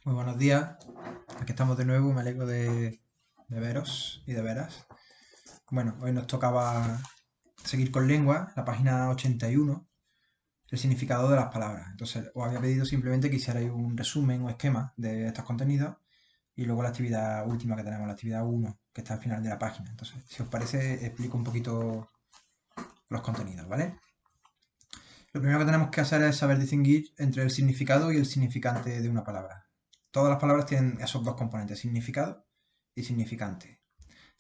Muy buenos días, aquí estamos de nuevo, me alegro de veros y de veras. Bueno, hoy nos tocaba seguir con lengua, la página 81, el significado de las palabras. Entonces, os había pedido simplemente que hicierais un resumen o esquema de estos contenidos y luego la actividad última que tenemos, la actividad 1, que está al final de la página. Entonces, si os parece, explico un poquito los contenidos, ¿vale? Lo primero que tenemos que hacer es saber distinguir entre el significado y el significante de una palabra. Todas las palabras tienen esos dos componentes, significado y significante.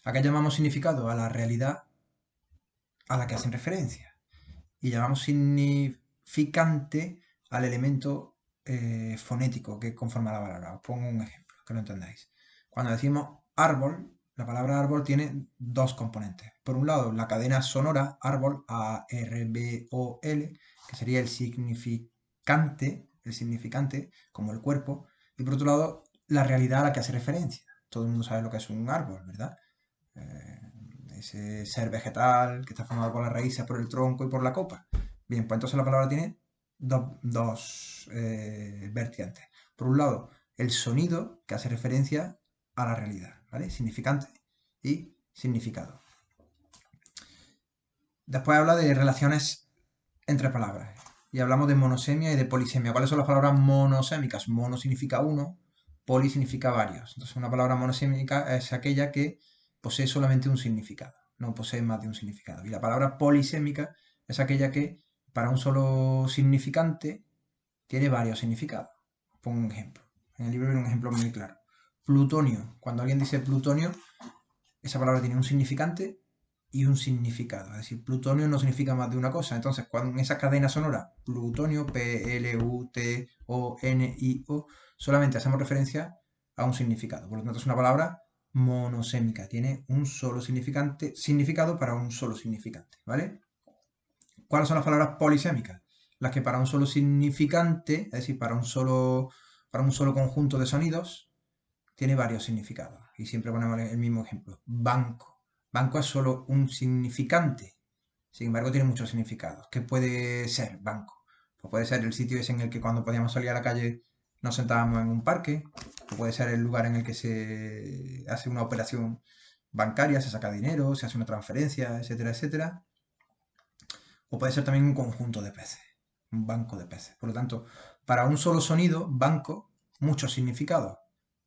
¿A qué llamamos significado? A la realidad a la que hacen referencia. Y llamamos significante al elemento fonético que conforma la palabra. Os pongo un ejemplo, que lo entendáis. Cuando decimos árbol, la palabra árbol tiene dos componentes. Por un lado, la cadena sonora, árbol, A-R-B-O-L, que sería el significante, como el cuerpo. Y por otro lado, la realidad a la que hace referencia. Todo el mundo sabe lo que es un árbol, ¿verdad? Eh, Ese ser vegetal que está formado por las raíces, por el tronco y por la copa. Bien, pues entonces la palabra tiene dos vertientes. Por un lado, el sonido que hace referencia a la realidad, ¿vale? Significante y significado. Después habla de relaciones entre palabras. Y hablamos de monosemia y de polisemia. ¿Cuáles son las palabras monosémicas? Mono significa uno, poli significa varios. Entonces una palabra monosémica es aquella que posee solamente un significado, no posee más de un significado. Y la palabra polisémica es aquella que para un solo significante tiene varios significados. Pongo un ejemplo. En el libro viene un ejemplo muy claro. Plutonio. Cuando alguien dice plutonio, esa palabra tiene un significante y un significado. Es decir, plutonio no significa más de una cosa. Entonces, cuando en esa cadena sonora, plutonio, P-L-U-T-O-N-I-O, solamente hacemos referencia a un significado. Por lo tanto, es una palabra monosémica. Tiene un solo significado para un solo significante. ¿Vale? ¿Cuáles son las palabras polisémicas? Las que para un solo significante, es decir, para un solo conjunto de sonidos, tiene varios significados. Y siempre ponemos el mismo ejemplo. Banco. Banco es solo un significante. Sin embargo, tiene muchos significados. ¿Qué puede ser banco? Pues puede ser el sitio ese en el que cuando podíamos salir a la calle nos sentábamos en un parque. O puede ser el lugar en el que se hace una operación bancaria, se saca dinero, se hace una transferencia, etcétera, etcétera. O puede ser también un conjunto de peces, un banco de peces. Por lo tanto, para un solo sonido, banco, muchos significados.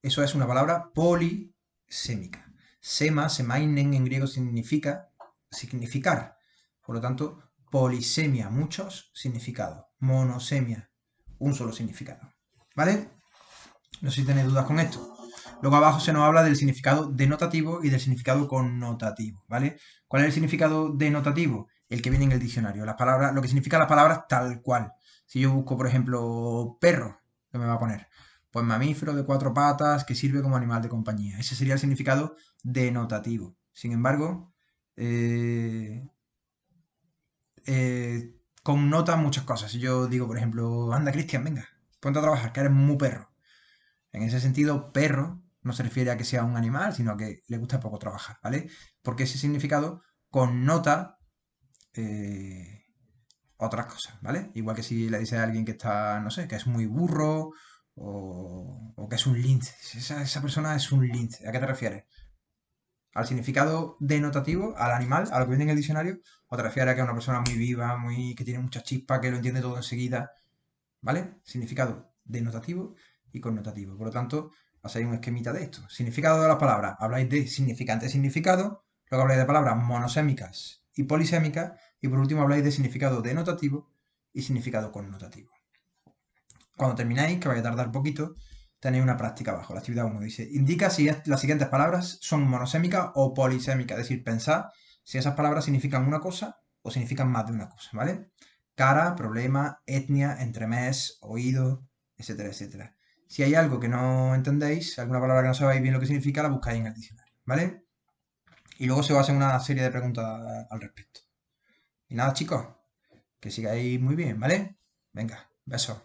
Eso es una palabra polisémica. Sema, semainen en griego significa significar. Por lo tanto, polisemia, muchos significados. Monosemia, un solo significado. ¿Vale? No sé si tenéis dudas con esto. Luego abajo se nos habla del significado denotativo y del significado connotativo, ¿vale? ¿Cuál es el significado denotativo? El que viene en el diccionario. Las palabras, lo que significa las palabras tal cual. Si yo busco, por ejemplo, perro, ¿qué me va a poner? Pues mamífero de cuatro patas que sirve como animal de compañía. Ese sería el significado denotativo. Sin embargo, eh, connota muchas cosas. Si yo digo, por ejemplo, anda, Cristian, venga, ponte a trabajar, que eres muy perro. En ese sentido, perro no se refiere a que sea un animal, sino a que le gusta poco trabajar, ¿vale? Porque ese significado connota eh, otras cosas, ¿vale? Igual que si le dices a alguien que está, no sé, que es muy burro o que es un lince. Esa persona es un lince. ¿A qué te refieres? ¿Al significado denotativo, al animal, a lo que viene en el diccionario? ¿O te refieres a que es una persona muy viva, muy que tiene mucha chispa, que lo entiende todo enseguida? ¿Vale? Significado denotativo y connotativo. Por lo tanto, hacéis un esquemita de esto. Significado de las palabras. Habláis de significante y significado. Luego habláis de palabras monosémicas y polisémicas. Y por último habláis de significado denotativo y significado connotativo. Cuando termináis, que vaya a tardar poquito, tenéis una práctica abajo. La actividad 1 dice, indica si las siguientes palabras son monosémicas o polisémicas. Es decir, pensad si esas palabras significan una cosa o significan más de una cosa, ¿vale? Cara, problema, etnia, entremés, oído, etcétera, etcétera. Si hay algo que no entendéis, alguna palabra que no sabéis bien lo que significa, la buscáis en el diccionario, ¿vale? Y luego se va a hacer una serie de preguntas al respecto. Y nada, chicos, que sigáis muy bien, ¿vale? Venga, besos.